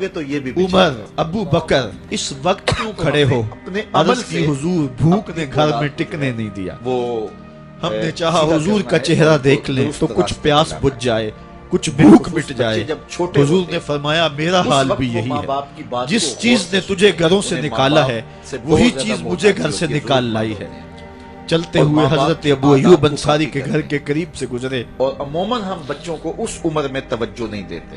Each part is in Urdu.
گے تو یہ بھی عمر ابو بکر اس وقت کیوں کھڑے ہو؟ اپنے عمل عرض کی سے حضور بھوک نے گھر میں ٹکنے نہیں دیا، وہ ہم نے چاہا سیدھا حضور کرنا کا ہے، چہرہ اور دیکھ لیں درست تو کچھ راستے پیاس پر جانا بجھ جائے، کچھ بالخصوص بھوک مٹ بچے جائے۔ جب چھوٹے حضور ہوتے نے ہیں، فرمایا میرا اس حال وقت بھی وہ یہی ماں ہے، باپ کی بات جس کو چیز غور نے سے تجھے سنیں، گھروں سے انہیں ماں نکالا باپ ہے سے وہی بہت چیز زیادہ مجھے محبت گھر سے ہوتی ہے، نکال ضرور لائی مانتے ہے۔ ہیں۔ چلتے اور ہوئے ماں باپ حضرت کی ابو آداب ایوب کو انصاری کاپی کے کریں۔ گھر کے قریب سے گزرے، اور عموماً ہم بچوں کو اس عمر میں توجہ نہیں دیتے۔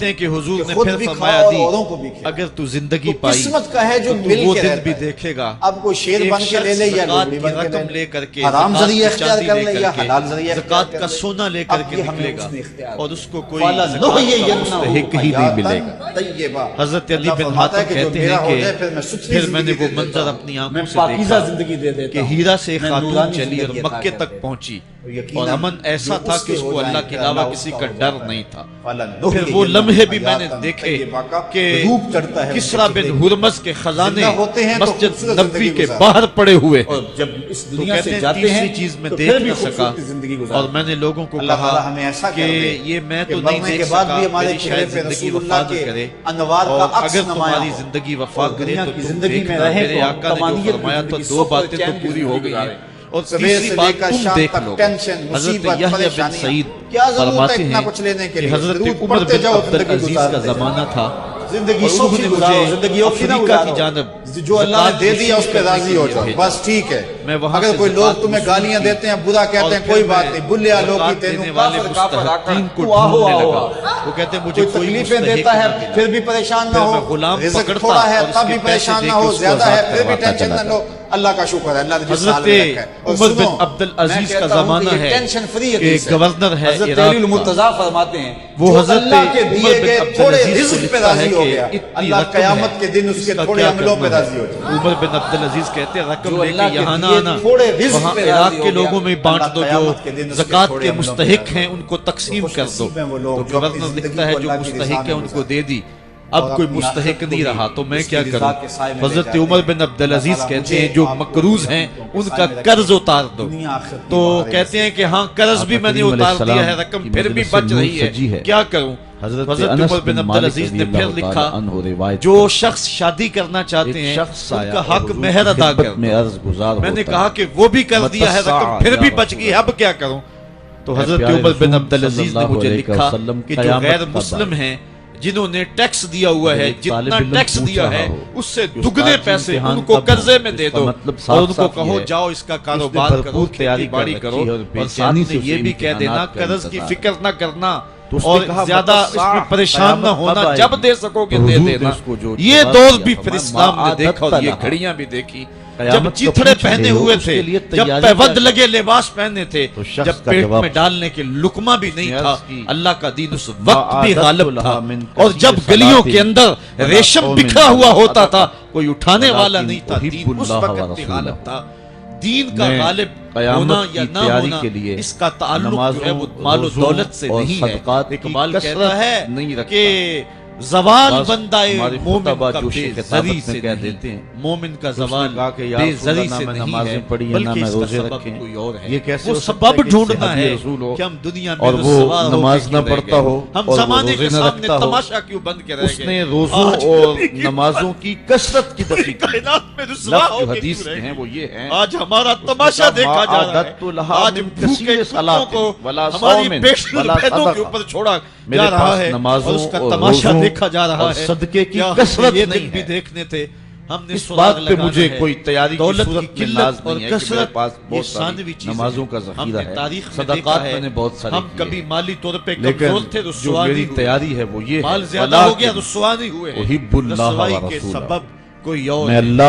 کہتے ہیں کہ حضور کہ نے خود پھر بھی فرمایا کھاؤ اور دی اوروں کو بھی کھلاؤ۔ اگر تو زندگی تو پائی قسمت کا ہے جو تو مل وہ کے دن رہتا بھی ہے۔ دیکھے گا۔ اب کوئی شیر ایک بن کے لے لے شخص یا زکوٰۃ لومڑی کی بن کے رقم لے لے کر کے، حرام زکوٰۃ ذریعہ کی اختیار چاندی کر لے لے کر یا کے، حلال ذریعہ اختیار زکوٰۃ کر کا لے۔ سونا لے کر اب کے یہ ہمیں نکلے گا اس نے اختیار اور اس کو کوئی فَلَا زکوٰۃ کا نُحْيِيَنَّهُ مستحق ہی نہیں ملے گا۔ طیبہ۔ حضرت علی اللہ بن فرماتا ہے حاتم کہ جو کہتے میرا ہیں ہو کہ جائے پھر میں ستھری پھر میں نے زندگی وہ دے دیتا منظر ہوں۔ اپنی میں آنکھوں سے پاکیزہ دیکھا زندگی دے دیتا کہ ہوں۔ ہیرا سے میں خاتون نورانی چلی اور زندگی عطا مکے کر تک دیتا ہوں۔ پہنچی اور امن ایسا تھا کہ اس کو اللہ کے علاوہ کسی کا ڈر نہیں تھا۔ پھر پھر وہ لمحے بھی میں نے دیکھے کہ کسریٰ بن ہرمز کے خزانے مسجد نبوی کے باہر پڑے ہوئے ہیں۔ جب اس تو دنیا کہتے سے ہیں جاتے تیسری ہیں چیز میں تو دیکھ پھر بھی نہ سکا، خوبصورت زندگی گزارتے اور میں نے لوگوں کو اللہ تعالیٰ کہا ہمیں ایسا کر کہ دے یہ میں کہ تو نہیں مرنے دیکھ کے بعد سکا، بھی ہمارے میری چہرے شاید پہ زندگی رسول وفا اللہ نہ کے کرے، انوار کا اور عکس اگر نمایاں تمہاری ہو زندگی وفا اور کرے دنیا تو کی تم زندگی میں دیکھنا رہے میرے تو آقا نے جو تمانیت فرمایا تو زندگی دو سفر باتیں تو چین کی پوری ہو زندگی گئی ہیں، گزارے۔ اور صبح تیسری سے بات لے کر تم شام دیکھ تک لو۔ ٹینشن، حضرت مصیبت، یحییٰ بن پریشانیاں۔ سعید کیا ضرورت ہے فرماتے اتنا ہیں کچھ لینے کے کہ لیے؟ حضرت ضرورت عمر پڑتے بن جاؤ، عبد زندگی العزیز گزارتے کا جاؤ۔ زمانہ تھا، زندگی اور سوچی انہوں نے گزارو، مجھے زندگی اوکھی نہ افریقہ کی گزارو۔ جانب جو اللہ نے دے دیا اس پہ زکوٰۃ راضی ہو کے جاؤ، لیے بس ٹھیک ہے۔ میں وہاں اگر سے کوئی لوگ زکوٰۃ تمہیں وصول گالیاں کی، دیتے ہیں، برا کہتے اور ہیں، پھر کوئی میں بات نہیں، بلیا لوگ کی زکوٰۃ تینوں دینے والے کافر کافر مستحقین کو تو آہو ڈھونڈنے آہو لگا۔ آہو۔ وہ کہتے ہیں مجھے کوئی کوئی تکلیفیں مستحق دیتا ہے نہ ملا۔ پھر بھی پریشان نہ پھر ہو، میں غلام رزق پکڑتا تھوڑا ہے اور اس تب کے بھی پیسے پریشان دے نہ کے ہو، اس کو زیادہ ہے آزاد پھر بھی کرواتا ٹینشن چلا نہ لو۔ اللہ کا شکر ہے، اللہ نے جس حضرت حال میں رکھا ہے۔ اور عمر بن سنو، عبد العزیز میں کا کہتا ہوں زمانہ کہ یہ ہے ٹینشن فری کہ حدیث ہے۔ گورنر ہے حضرت عراق علی کا، المرتضیٰ فرماتے ہیں وہ جو حضرت اللہ کے عمر دیے بن گئے عبد تھوڑے العزیز کو رزق پہ لکھتا ہے راضی ہو کہ گیا، اتنی اللہ رقم ہے، قیامت کے دن اس کے کا تھوڑے کیا عملوں پہ کرنا ہے؟ راضی ہو جائے۔ عمر بن عبد العزیز کہتے ہیں رقم جو لے اللہ کے کے یہاں نہ دیے آنا، تھوڑے رزق وہاں پہ عراق راضی کے ہو گیا، لوگوں میں بانٹ اللہ دو، جو قیامت کے دن اس کے زکوٰۃ تھوڑے کے عملوں پہ مستحق راضی ہیں ان کو تقسیم خوش کر دو۔ نصیب ہیں وہ لوگ تو جو اپنی گورنر زندگی لکھتا ہے کو جو اللہ کی رضا مستحق ہے میں ان کو گزارے۔ دے دی، اور اب کوئی اپنی مستحق آخرت کو نہیں بھی رہا تو میں اس کی کیا رضا کروں؟ کے سائے میں لے حضرت جاتے عمر ہیں۔ بن عبد العزیز اللہ کہتے مجھے ہیں جو آپ کو مقروض ہیں ان کا قرض اتار دو، دنیا آخرت کی تو بہاریں کہتے ہیں نصیب۔ کہ ہاں قرض بھی میں نے اتار دیا ہے، رقم پھر بھی بچ رہی ہے، کیا کروں؟ حضرت عمر بن عبد العزیز نے پھر لکھا جو شخص شادی کرنا چاہتے ہیں ان کا حق مہر ادا کر دو۔ میں نے کہا کہ وہ بھی کر دیا ہے، رقم پھر بھی بچ گئی، اب کیا کروں؟ تو حضرت عمر بن عبد العزیز نے مجھے لکھا کہ جو غیر مسلم ہیں جنہوں نے ٹیکس دیا ہوا ہے، جتنا ٹیکس دیا ہے اس سے دگنے پیسے ان کو قرضے میں دے دو، اور ان کو کہو جاؤ اس کا کاروبار کرو، کھیتی باڑی کرو، اور ساتھ میں یہ بھی کہہ دینا قرض کی فکر نہ کرنا اور زیادہ اس میں پریشان نہ ہونا، جب دے سکو گے دے دینا۔ یہ دور بھی پھر اسلام نے دیکھا اور یہ گھڑیاں بھی دیکھی، جب چتھڑے پہنے ہوئے تھے، جب پیوند لگے لباس پہنے تھے، جب پیٹ میں ڈالنے کے لقمہ بھی نہیں تھا، اللہ کا دین اس وقت بھی غالب تھا، اور جب گلیوں کے اندر ریشم بکھرا ہوا ہوتا تھا کوئی اٹھانے والا نہیں تھا، دین اس وقت بھی غالب تھا۔ دین کا غالب ہونا یا نہ ہونا اس کا تعلق جو ہے وہ مال و دولت سے نہیں ہے۔ اقبال کہتا ہے کہ زوال بندہ مومن کا بے زری سے نہیں، مومن کا زوال بے زری سے نہیں ہے، بلکہ اس کا سبب کوئی اور ہے۔ وہ سبب ڈھونڈنا ہے کہ ہم دنیا میں رسوا نماز نہ پڑھتا ہو، ہم زمانے کے سامنے تماشا کیوں بند کے رہ گئے؟ اس نے روزوں اور نمازوں کی کثرت کی دفعہ کائنات میں رسوا ہو کے حدیث کیوں رہ ہیں وہ یہ ہیں، آج ہمارا تماشا دیکھا جا رہا ہے، آج بھوکے کتوں کو ہماری پیدوں کے اوپر چھوڑا جا رہا ہے اور اس کا تماشا دیکھا جا رہا ہے۔ صدقے کی کیا کثرت یہ نہیں دن بھی ہے۔ دیکھنے تھے، ہم نے اس سراغ بات پہ لگانا مجھے ہے۔ کوئی تیاری کی دولت صورت میں قلت ناز اور نہیں ہے کہ میرے کثرت پاس یہ بہت ساری ثانوی چیزیں نمازوں کا ہم ذخیرہ نے ہے، تاریخ میں صدقات دیکھا ہے، میں نے بہت سارے ہم کیے، کبھی مالی طور پہ لیکن کمزور تھے، جو رسوا میری نہیں ہوئے، تیاری ہے وہ یہ ہے، مال زیادہ ہو گیا رسوا نہیں ہوئے، احب اللہ و رسوائی کے رسولہ، سبب کوئی اور میں ہے۔ اللہ